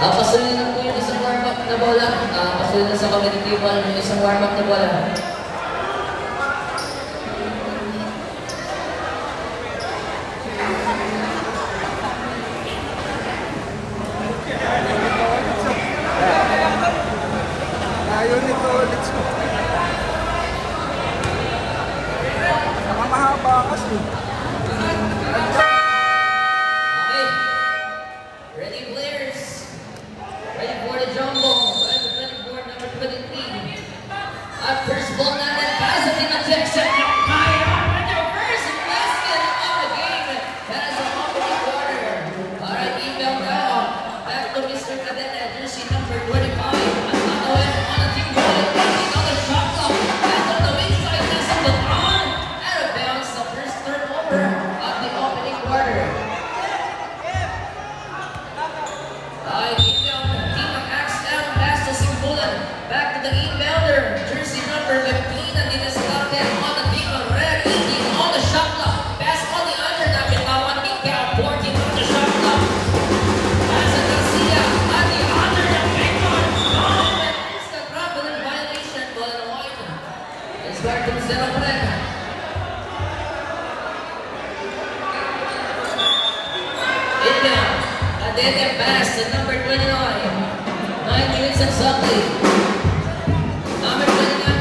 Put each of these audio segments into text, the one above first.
Pasulin na po yung isang warm-up na bola. Pasulin na sa competitive ball yung isang warm-up na bola. Ayun ito, let's go. Mahaba kasi. Okay. Ready players. Ready for the jumbo. Ready for number 23. First ball natin. Pass at in-objection. Kaya with your first basket of the game. That is the opening quarter. Alright, inbound now. Back to Mr. Cadena. Jersey number 25. Back to the inbounder, jersey number 15, and it is started on the team of red, eating on the shot clock. Pass on the under, napitawan, kick out, 14 on the shot clock. Pass at Garcia, on the under, the big one. And it's the trouble in violation, ball and white. It's back to zero red. Inbound, Cadena pass to number 29. 9 minutes exactly.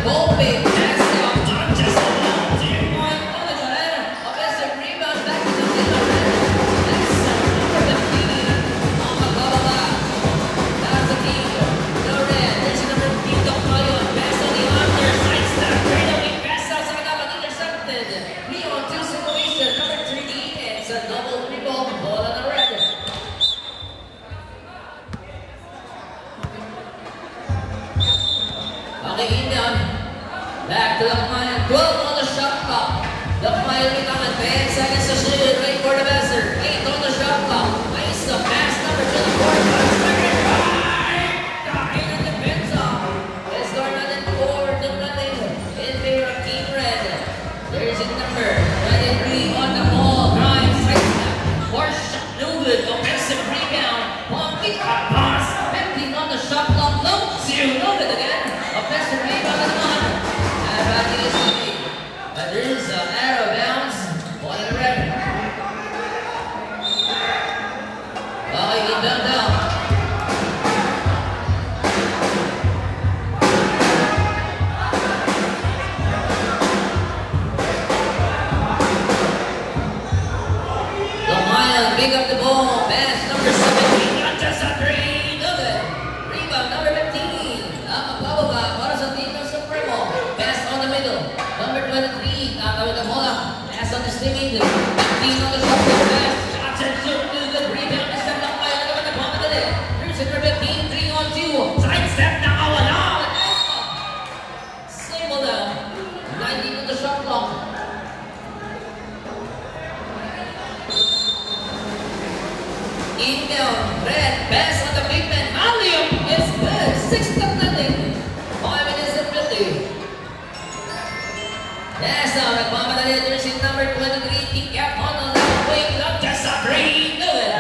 Volpe, pass off, not just a ball. 2-point on the Cadena. Offensive rebound back to the middle. That's number 15. On the bababa. That's the key. The red. There's number 15, the Payon. Pass on the under. Side step. Right away. Pass out. Sa dapat intercepted. 3-on-2 situation. Number 3. It's a double dribble. Ball on the red. Okay, inbound. Back to the Lakmayan, 12 on the shot clock. Lakmayan with 10 seconds to shoot, right for the buzzer. 8 on the shot clock. Nice the pass number to the court. Kain ang depensa. Let's go natin 4-0 in favor of Team Red. There's a number 23 on the ball. Drive, side step. Fourth shot, no good. Offensive rebound. Long kick out pass. 15 on the shot clock. No, 0, no good again. Offensive rebound on the line. But there is an out of bounds. Ball in the red. Okay, inbound down. Lakmayan pick up the ball. Pass number 17. Not just a 3. No good. Rebound number 15. Napapababa para sa team ng Supremo. Pass on the middle. Number 23, with the bola. Pass on the stinging. 15 on the shot clock. Pass. Shots and shoot. Good rebound. Is that Lakmayan naman na bomba dali. Here's number 15, 3-on-2. Side step na wala. Single down. 19 on the shot clock. Inbound. Red. Pass on the big man. Alley-oop is good. 6-0. 5 minutes and 50. Yes, now nagmamadali jersey number 23, kick out on the left wing, not just a 3, good.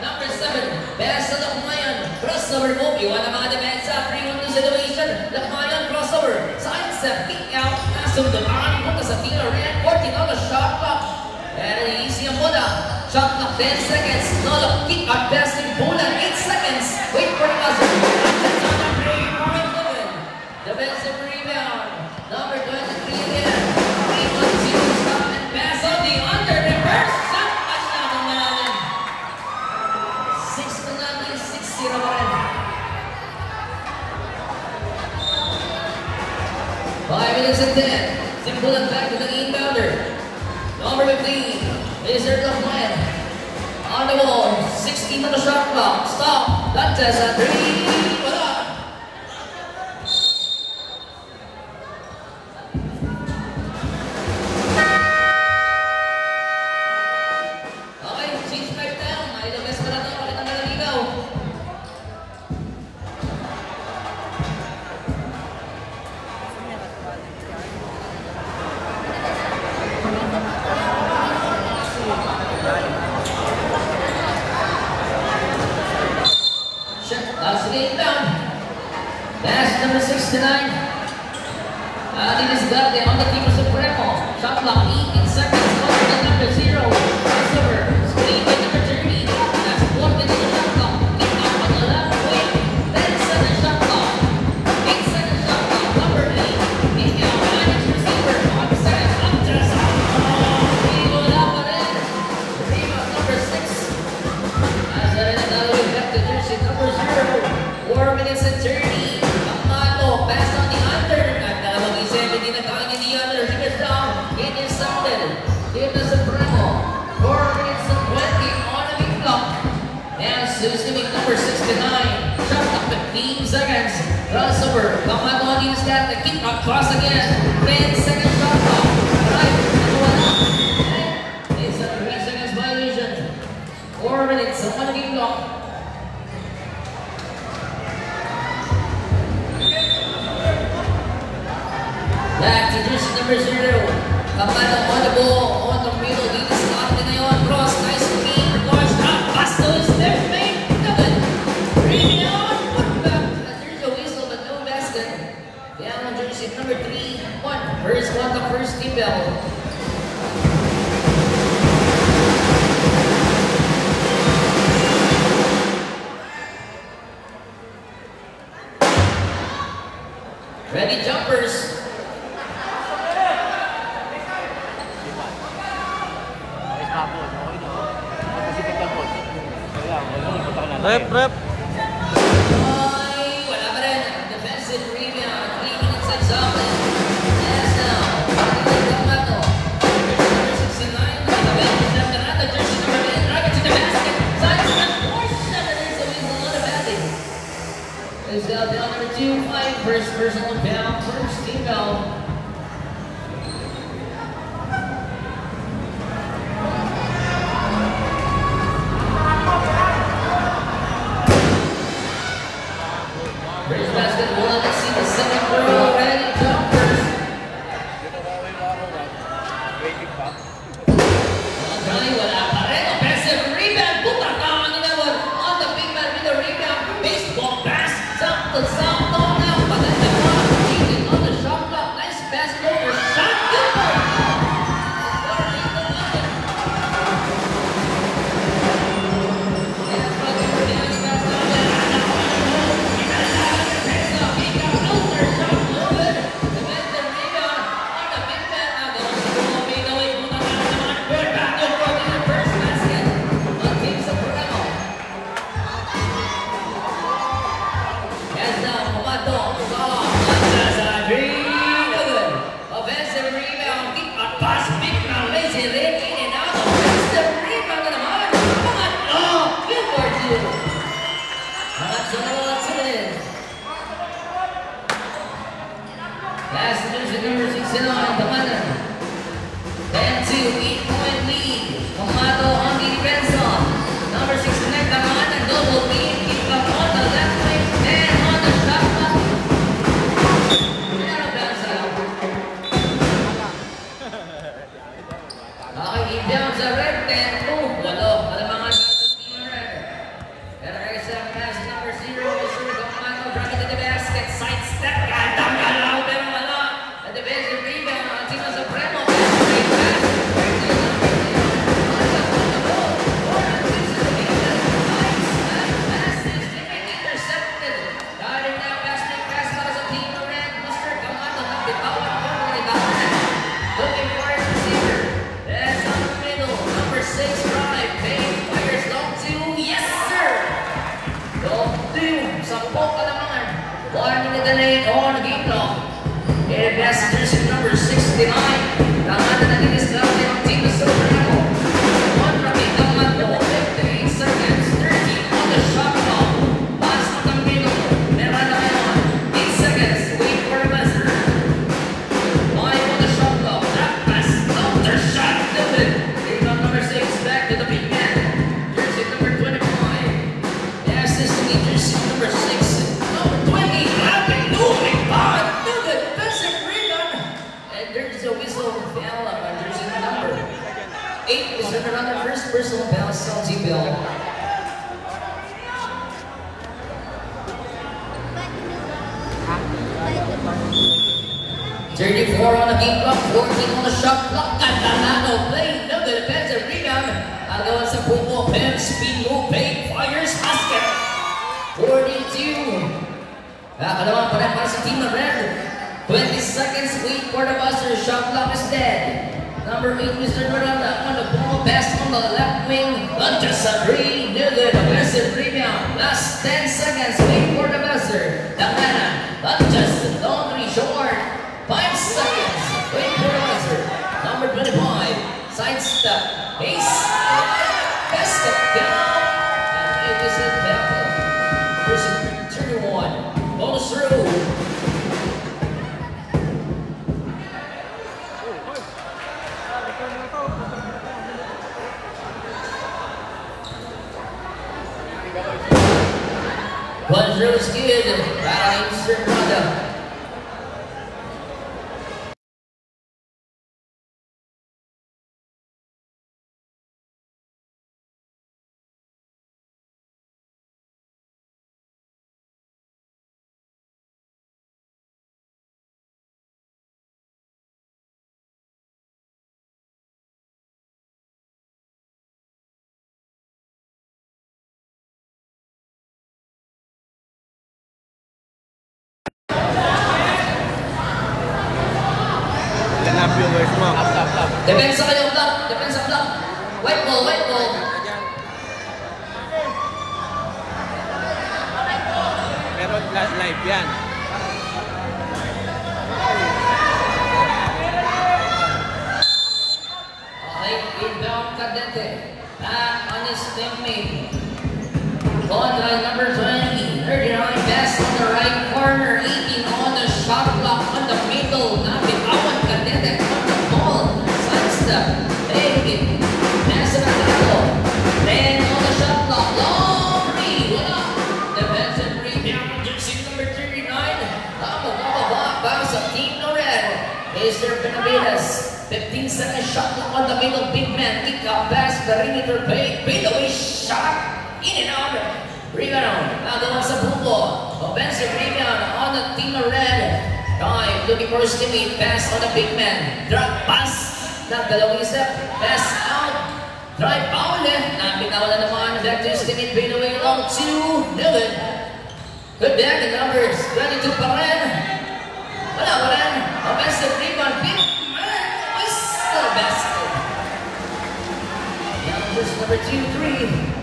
Number 7, pass to Lakmayan, crossover move, iwan ang mga depensa, 3-on-2 situation, Lakmayan crossover, side step, kick out, pass to the man, punta sa killer red, 14 on the shot clock, very easy ang bola, shot clock 10 seconds, no look, kick out, pass in bola, 8 seconds, wait for the buzzer, just on the 3-point, good. Defensive rebound, number 23 again. Pass on the under, reverse shot, touchdown ng Malalim. 6-0, 6-0 pa rin. 5 minutes and 10. Simpulan back to the inbounder. Number 15 is their Lakmayan. On the wall, 16 on the shot clock. Stop, Dantes at 3. Wala. Check. Pass number 69. This is Garte on the team of Supremo. Shot clock 18 seconds. Over to number 0. Crossover. Screen by number 30. That's 4 minutes of shot clock. Kick off on the left wing. 10 seconds shot clock. 8 seconds shot clock. Number 8. Inbound. Managed receiver. 1 second. Up to the shot. Wala pa rin. Rebound number 6. Asa rin ang dalawang back to jersey number 0. 4 minutes and 30. Amato. Pass on the under. At dalawang 17 na kanya ni under. Fingers down. Intercepted. Give the Supremo. 4 minutes and 20 on the big clock. And Suzuki number 69. Shot clock 15 seconds. Crossover. Amato on the stat. The kick across again. 10 seconds shot clock. Right. Wala. It's a 3 seconds violation. 4 minutes on the big clock. Back to jersey number 0. Kamano on the ball, on the middle, dito sa atin na yun. Cross, nice screen, reverse, drop, pass to his left mate. Good. Rebound, put back. There's a whistle, but no basket. Down on jersey number 3. First one, the first team bell. Ready jumpers. Rep. Ay, wala pa rin. Defensive rebound. 3 minutes exhausted. Yes, now. Kamano. Number 69. The bench is left around the jersey number 8. Rocket to the basket. Side step. 4-7 is a whistle on the batting. It's down number 2. 5. First personal down. First team down. First basket, we'll see the second row. Ready, jumpers. Okay, wala pa rin. Offensive rebound. Puta ka ang inawad. On the big man with the rebound. Baseball pass. Sakto na. Paganda pa. Cheating on the shot clock. Nice pass over. Shot. Good for it. Number 69, Tamanan. 10-2, 8-point lead. Tomato on the defense on. Number 69, Tamanan, double team. Keep up on the left wing and on the shot clock. Out of bounds out. Okay, inbound sa red 10. Oh, walo. Malamangan sa team red. Pero kaya sa pass number 0 is Tomato. Bracket to the basket. Side step. Galaw. Pero wala. The defensive rebound on team of Supremo. Great pass. Intercepted. Guarding now, pass para sa team of red. Mr. Kamano nagbitawan po ni Tamanan. Looking for his receiver. That's on the middle. Number 6, drive. Payne fires long 2. Yes, sir. Long 2. Sampok ka naman. 1 minute and 8 on the game clock. And passengers in number 69. Tamanan na diniscarte ang team of Supremo. 1 rapid Kamano. 58 seconds. 30 on the shot clock. Pass on the middle. Meron na ngayon. 8 seconds. Wait for a buzzer. 5 on the shot clock. That pass. Counter shot. Good. Rebound number 6. Back to the big man. Jersey number 25. Yes, this is jersey number 6. Number 20. Rapid. Moving. Good. Defensive rebound. And there's a whistle. Foul on jersey number 8. Is there another first personal foul? Salty Bill. Ha? 34 on the game clock, 14 on the shot clock. Catalano playing no good defensive rebound. Agawan sa Pupo, Pem, spin move, Pem, fires, basket. 42. Nakalaman pa rin para sa team ng Red. 20 seconds, wait for the buzzer. Shot clock is dead. Number 8, Mr. Miranda on the ball, pass on the left wing. Just a three, no good, offensive rebound. Last 10 seconds, wait for the buzzer. Dangana, just long three short. 5 seconds, wait for the buzzer. Number 25, sidestep, base, basket down. And it is in Bethel. Person 31, ball is through. One through is good. Battling Mr. Miranda. Depensa kayo block, depensa block. White ball, white ball. Meron flash live yan. Okay, inbound Cadente. Back on his teammate. Contra number 20. 39 pass on the right corner. 18 on the shot block on the middle. Nabitawan Cadente on the ball. Hey, pass it out. Then on the shot clock, long three, wala. Defensive rebound, jersey number 39. Tama, para sa team ng Red. Mr. Benavides, 15-second shot clock on the middle, big man, kick out pass, perimeter fade away shot, in and out. Rebound, nagawa sa Buko. Offensive rebound on the team ng Red. Dive, looking for his teammate, pass on the big man, drop pass. Nagdalawang step, pass out, drive foul left, nabitawan na naman, back to his teammate, fade away along to Newman. Good back, the numbers, 22 pa rin. Wala pa rin, offensive rebound, big man, whistle basket. Numbers number 2-3.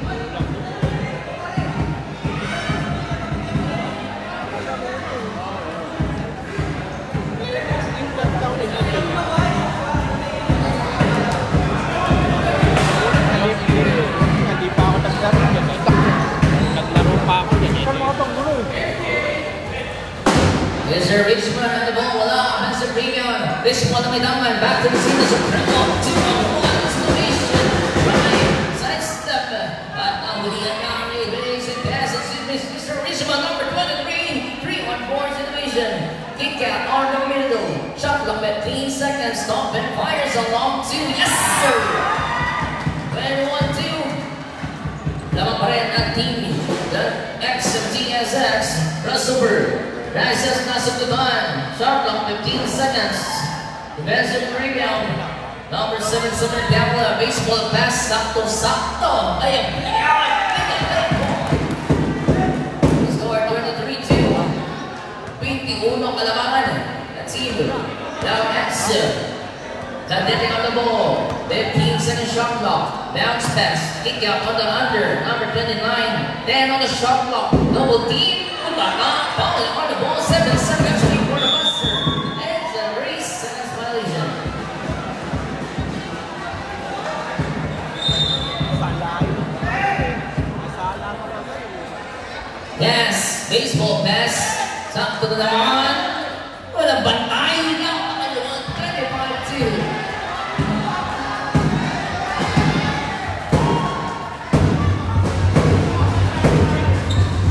Mr. Richmond on the ball, wala, offensive rebound. Richmond na may daman, back to the scene, Supremo, 2-on-1, exclamation, right, sidestep, at nahulihan na ang release and passes to Mr. Richmond, number 23, 3-on-4 situation, kick out on the middle, shot clock at 15 seconds, stop and fires along to, yes sir! 21-2, lamang pa rin ang team, the XMTSX, Russellburg. Rises na sa tuban. Shot clock 15 seconds. Defensive rebound. Number 77 Devla. Baseball pass. Sakto. Ayan. Score 23-2. 21 kalamangan. The team. Now X. Cadente on the ball. 15-second shot clock. Bounce pass. Kick out on the under. Number 29. 10 on the shot clock. Double team. Foul on the ball, 7 seconds before the buzzer. It's a 3 seconds violation. Yes, baseball pass. Sakto na naman. Walang bantay lang. 25-2.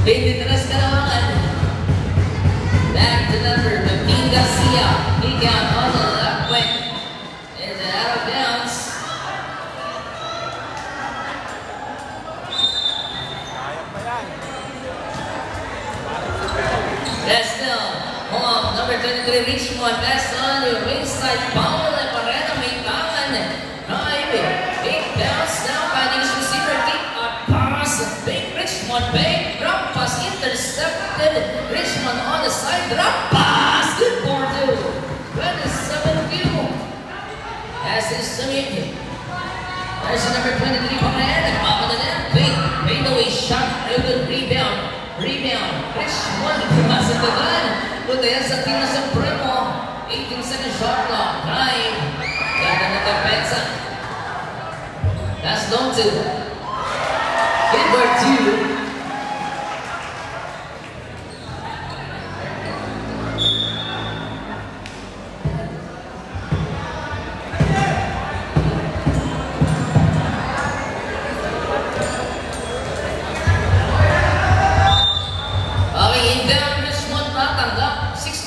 Tinitras ka naman. Back to number 15 Garcia. Kick out on the left wing. Is it out of bounds? That's still. Hold on, number 23, Richmond. Pass on the wing side. Paul Pareda may tangan. Big bounce now by the receiver. Kick out pass. Big Richmond. Big drop pass. Intercepted. Richmond on the side. Drop pass. Good for 2. 27-2. As is Samit. There's number 23, Pareda. Up on the left. Fade away shot. A good rebound. Richmond. Pumasok na gan. Punta sa team na Supremo. 18-second shot clock. Drive. Ganda na depensa. That's long 2. Good for 2.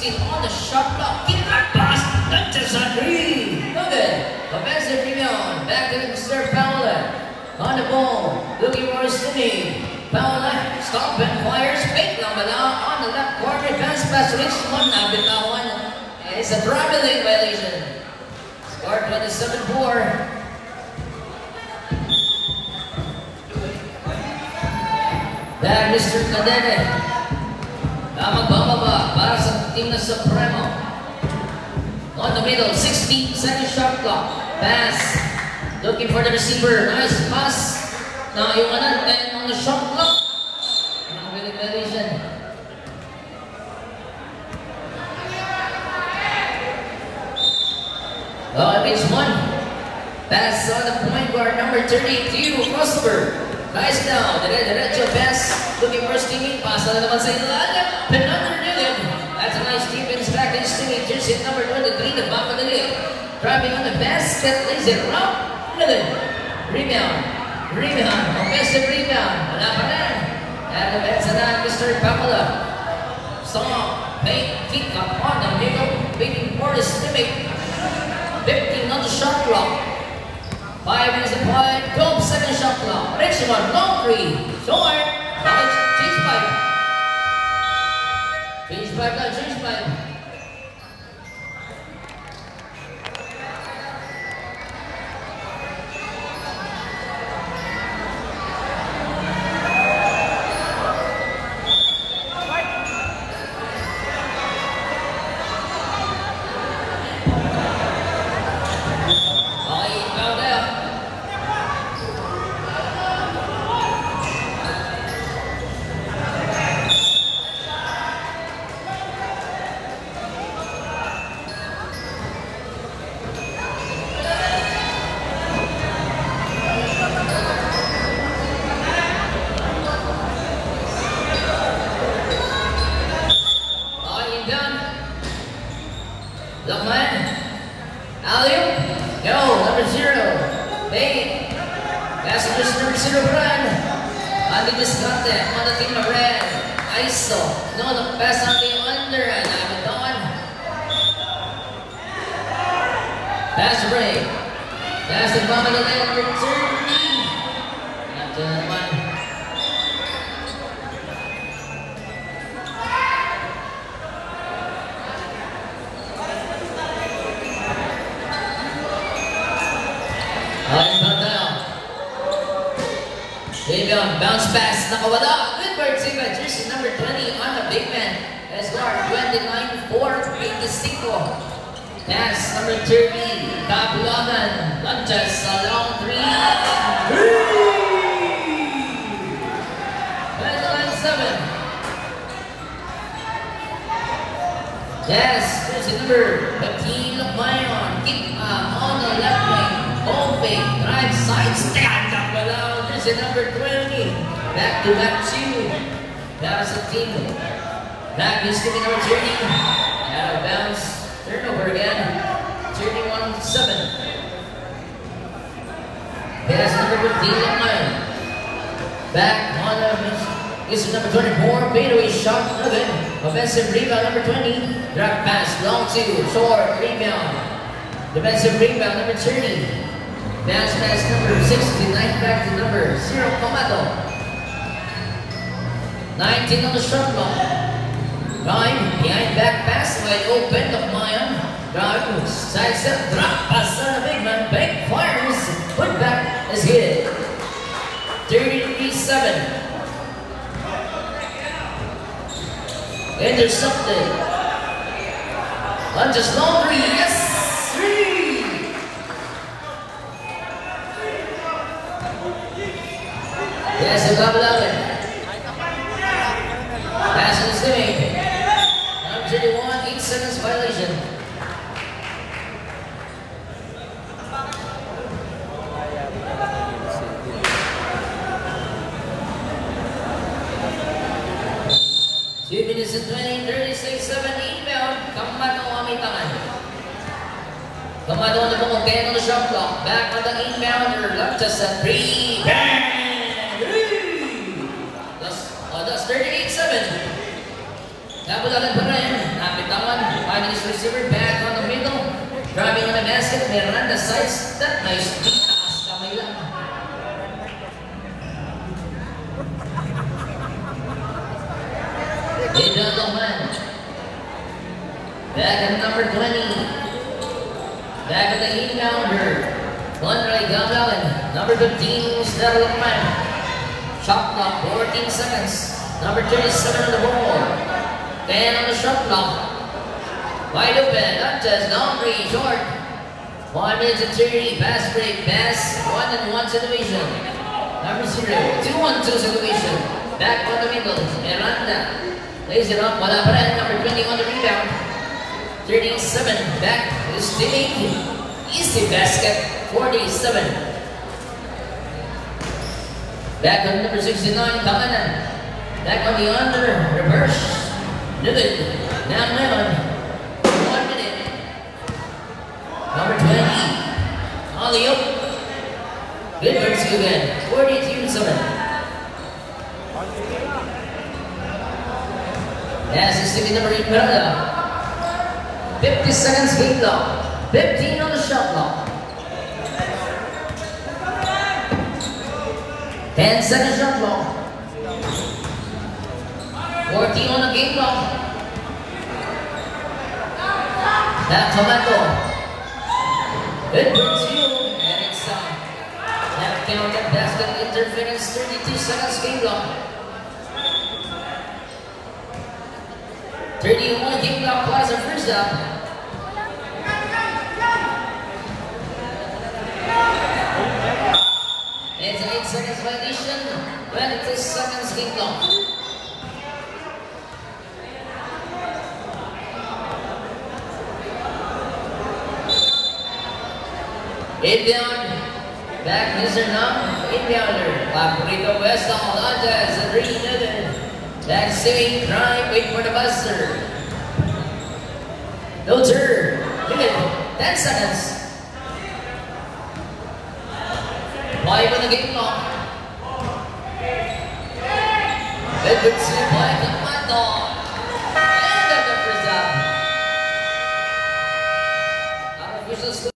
On the shot clock, kick that pass, touches on 3. No good. Offensive rebound, back to Mr. Paula. On the ball, looking for Stinny. Paula, stop and fires, fake number now on the left corner, pass pass Richmond, nabitawan. It's a traveling violation. Score 27-4. There, Mr. Cadene. Magbababa para sa team na Supremo. On the middle, 16-second shot clock. Pass. Looking for the receiver. Nice pass. Now yung and on the shot clock. Nakabiling violation. Richmond. Pass on the point guard number 32, crossover. Nice now, diretso pass, looking for Stingy, pasa na naman sa ilalim, another Dylan. That's a nice defense back in Stingy, jersey number 23, the back of the league. Driving on the basket, lays it around, Dylan. Rebound, offensive rebound, wala pa rin. At the bench na Mr. Pacola. Stop, kick up on the middle, waiting for the Stingy. 15 on the shot clock. 5 is the point, 12-second shot clock. Richmond, long 3. Short. Change pipe. Change pipe. Bounce pass, nakawala. Good work, Siva. Jersey number 20 on the big man. Let's guard 29-4, 25. Pass number 30, Tabulagan. Lunches a long 3. 29-7. Yes, jersey number 15, Lukmayon. Kick on the left wing. Ball fake, drive side, stand up below. Jersey number 20. Back to back 2. That's the team. Back is giving number 30. Out of bounds. Turnover again. 31-7. Pass number 15, Lukmayon. Back on the is number 24. Fadeaway shot. Good. Offensive rebound number 20. Drop pass. Long 2. Short rebound. Defensive rebound number 30. Bounce pass number 69 back to number 0, Comato. 19 on the shot clock. Drive, behind back pass, wide open of Mayan. Drive, side step, drop pass on the big man. Big fires, put back is hit. 33-7. Intercepted. Lunges long three, yes! 3! Yes, yung kabalagan. Pass is made. Number 31, 8 seconds violation. Two minutes and 20, 36, 7, inbound. Kamato ang aming tangan. Kamato na po kaya ng shot clock. Back on the inbounder. Left just at 3. Bang! That's 38-7. Nabulagan pa rin. Napitawan. Finding his receiver back on the middle. Driving on the basket. Miranda sides. That nice. Taas kamay lang. Idolman. Back at number 20. Back at the inbounder. Conrad Gamalan. Number 15, Idolman. Shot clock, 14 seconds. Number 37 on the ball. 10 on the shot clock. Wide open. Lantas, long three, short. 1 minute and 30. Pass break, pass. 1-and-1 situation. Number 0, 2-1-2 situation. Back on the middle. Miranda. Lays it up, wala pa rin. Number 20 on the rebound. 37, back to Steve. Easy basket, 47. Back on number 69, Kamanan. Back on the under, reverse. Nugget, now Lemon. 1 minute. Number 20, alley-oop. Good versus again, 42-7. As is to number 8, Miranda. 50 seconds game clock. 15 on the shot clock. 10 seconds shot clock. 14 on the game clock. That tomato. Good pursuit. And it's left counter basket interference. 32 seconds game clock. 31 game clock plus a first up. It's an 8 seconds violation. 22 seconds game clock. Inbound. Back Mr. Nam. Inbounder. Paprika West on Lantas and 3-0. Back saving drive, wait for the buster. No turn. Look at 10 seconds. 5 on the game clock. Good pursuit by Kamato. And at the first up. Unofficial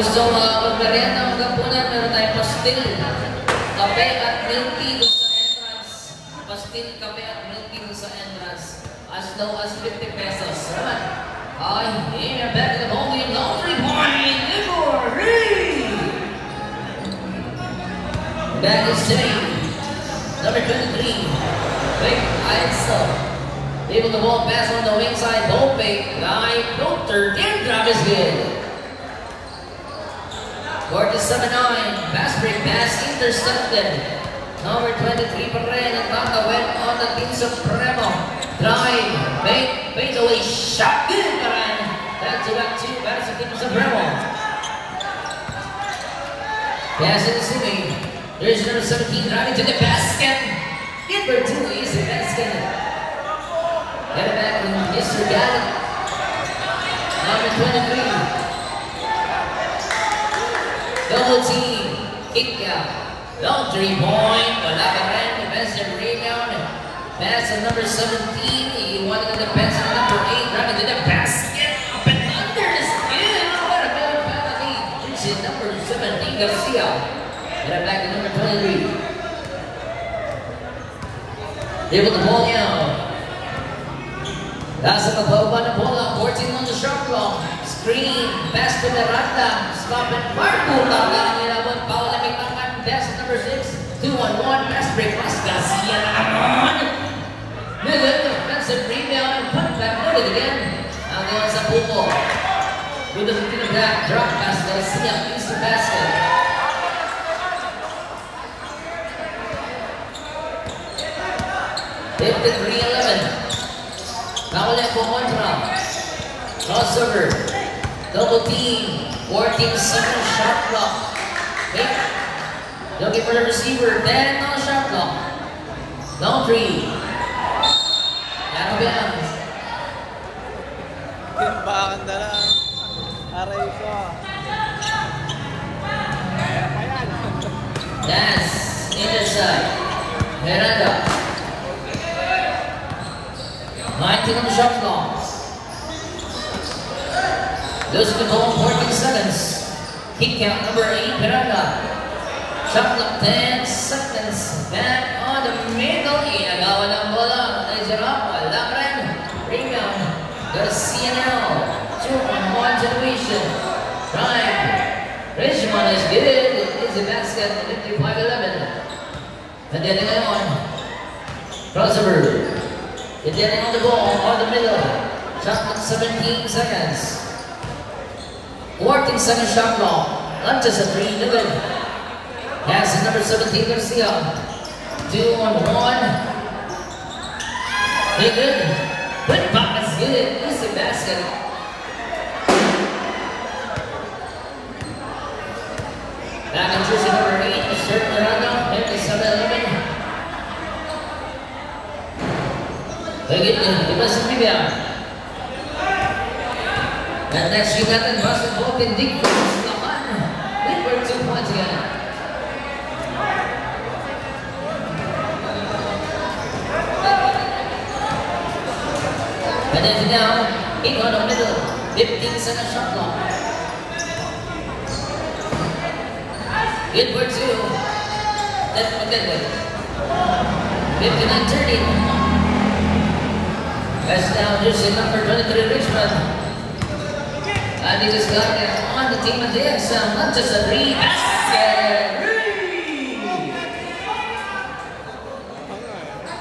gusto magmerienda, magkapunan, meron tayong pastil, kape at milk tea doon sa entrance. Pastil, kape at milk tea doon sa entrance. As low as 50 pesos. Naman. Ay, yeah, back to the ball game. No 3-point. Ligory! Back is Jimmy. Number 23. Big Aiso. Able to ball pass on the wing side. Ball fake. Guy filter. Damn drop is good. 47-9. Pass break. Pass intercepted. Number 23 pa rin. Ang tatawid on the team Supremo. Drive. Fade away. Shot. Good pa rin. Back to back two. Back sa team Supremo. Pass in the ceiling. There's number 17 driving to the basket. Get for two. Easy basket. Get it back with Mr. Gallup. Number 23. Double team. Kick out. Long 3-point. Wala ka rin. Defensive rebound. Pass on number 17. He wanted the pass on number 8. Driving to the basket. Up and under is good. What a good penalty. Here's number 17. Garcia. Get it back to number 23. Able to ball out. Nasa kababa na bola. 14 on the shot clock. Screen. Pass to Miranda. Stop it. Marco. Tanggalan nila. Foul na may tanggan. Pass number 6. 2-on-1. Pass break. Pass Garcia naman. Miller. Defensive rebound. Put back. Put it again. Ang gawan sa pupo. With the back. Drop pass. Garcia. East to basket. 53-11. Nakaulit po kontra. Crossover. Double team. 14-second shot clock. Okay. Looking for the receiver. 10 on the shot clock. Long 3. Yan yan. Timbakan na lang. Aray ko. That's interside. Miranda. 19 on the shot clock. Losing the ball 14 seconds. Kick out number 8, Miranda. Shot clock 10 seconds. Back on the middle. Inagawa ng bola. Najarap. Wala pa rin. Rebound. Garcia now. 2-on-1 generation. Drive. Richmond is good. It's a basket. 55-11. And then ngayon. Crossover. You're getting on the ball, on the middle. Shot clock 17 seconds. 14-second shot clock. Lunches a 3, no good. Pass to number 17, Garcia. 2-on-1. Hey, good. Good pass, good. Easy basket. Back in jersey number 8, Mr. Miranda. 57-11. Begitu, defensive rebound. And next you got the basketball in deep cross. Win for 2 points again. And then now, in on the middle, 15-second shot clock. Win for 2. That's McKinley. 59-30. That's now jersey number 23, Richmond. And he just got it on the team of the XM. Not just a 3. Basket!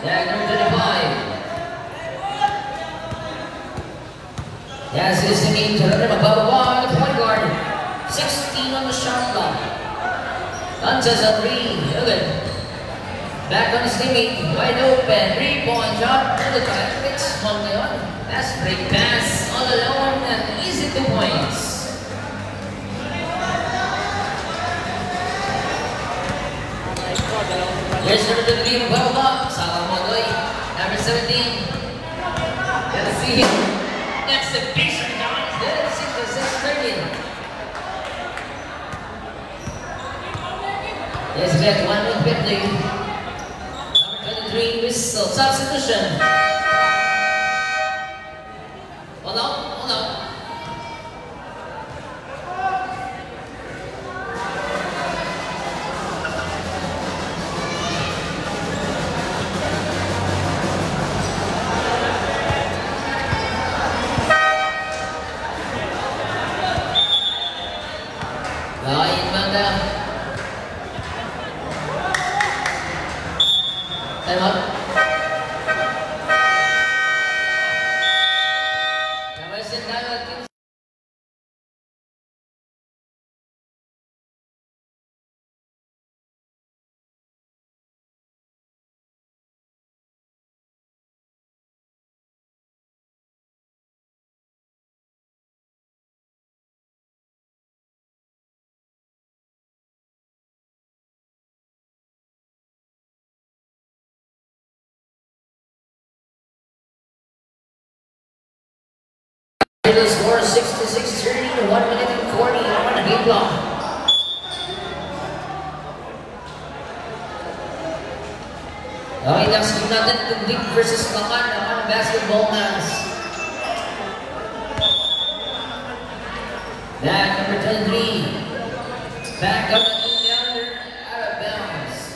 Yeah, number 25. Yes, this is the game to run him above the point guard. 16 on the shot clock. Not just a 3. Look at it. Back on his teammate, wide open, 3-point shot, to the time, Richmond ngayon. Pass break pass, all alone, and easy 2 points. Here's number 23, Bababa, Saka Modoy, number 17. Let's see him. That's the basic down, it's good, 6-6-13. Let's get 1-50. 3 whistle substitution. Hold on. one down. Time out. Nawasin tayo. The score 66-30, 1 minute and 40 on the game clock. Okay, next game natin, Tugdig versus Makan ng basketball match. Back number 23. Back up the inbounder, out of bounds.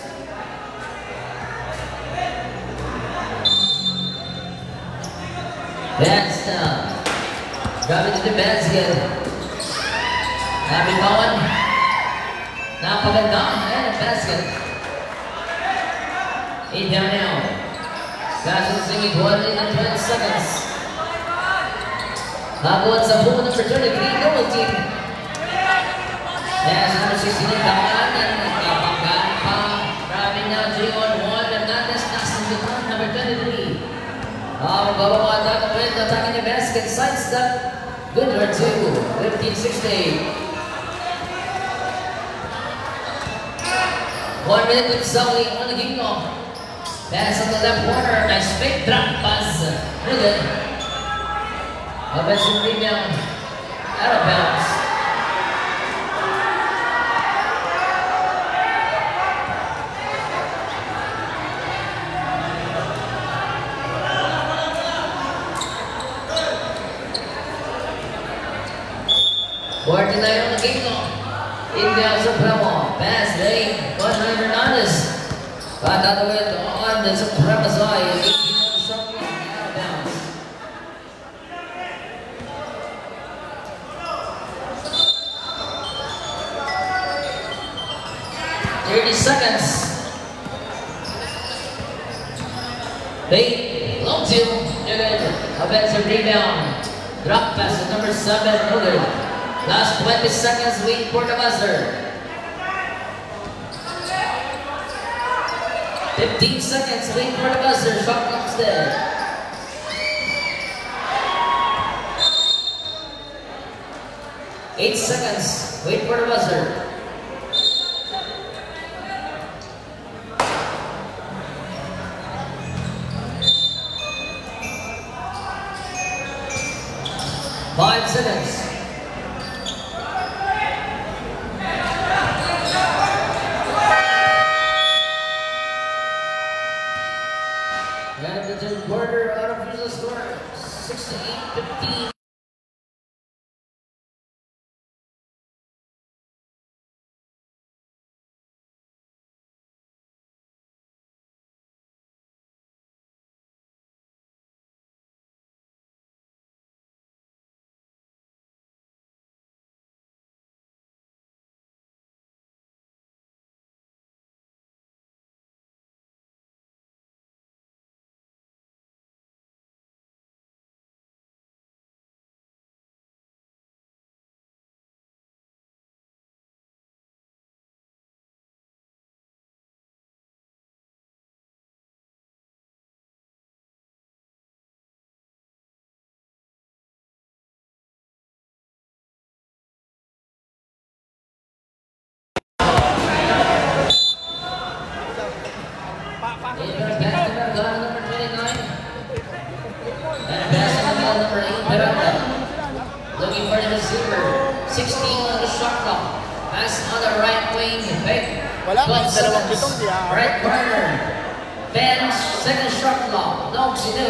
That's down. Drop it to the basket. Happy Bowen. Napaganda. And a basket. 8 down now. Passes singing 1 minute and 20 seconds. Habon sa buo number 23, double team. Pass number 16, Taman. And nagkapanggaan pa. Driving now 3-on-1. And not this passing to number 23. Bababa attack attacking the basket. Side step. Good for 2, 15-16. 1 minute with Sully on the game clock. Pass on the left corner. Nice fake drop pass. Really good. Offensive rebound. Out of bounds. Forty-nine on the game clock. India Supremo. Pass lane. Juan Hernandez. Bata with on the Supremo side. 18 on the shot clock. Out of bounds. Seconds. Bait, long two, good. Offensive rebound. Drop pass to number 7, no good. Last 20 seconds, wait for the buzzer. 15 seconds, wait for the buzzer. Shot clock's dead. Eight seconds, wait for the buzzer. Five seconds. And the third quarter out of usual score, 68-15. Looking for the receiver. 16 on the shot clock. Pass on the right wing. Right corner. Ben, second shot clock. No, Sinu.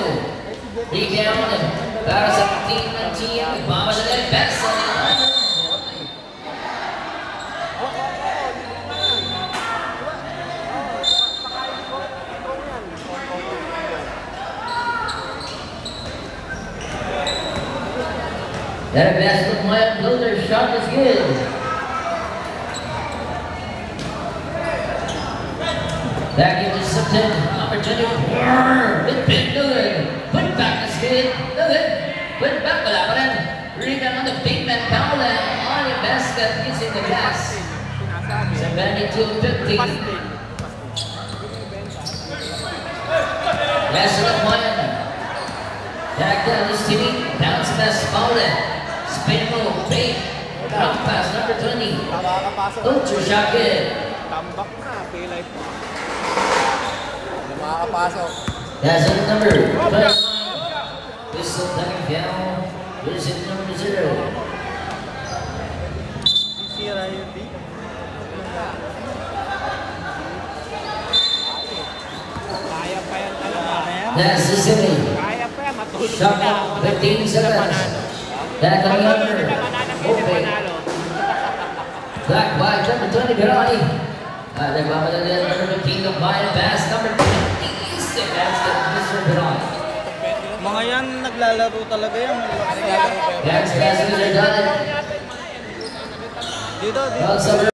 Rebound. Para sa team ng team. Mamadali. Pass on the line. That basket might blow, their shot is good. Back intercepted. Number 24. With Pin Dillard. Put back is good. Dillard. Put back. Wala pa rin. Rebound on the big man. Powell on the basket. Using the glass. 72-50. Pass to the one. Back down this team. Bounce pass. Powell. Spin move. Bait. Drop pass. Number 20. Ultra shot good. Tambak na, pilay po. Makakapasok. That's it, number 29. Whistle coming down. Here's it, number 0. Sisira yung team. Kaya pa yan talaga. That's the city. Kaya pa yan, matulog Shot clock, 15 seconds. Back on the other. Open. Black by number 20, Garani. Nagmamadali ang number 15 ng Bayan pass. Number 20, Easton. That's the Mr. Garani. Mga yan, naglalaro talaga yan. That's pass, Mr. Garani. Dito.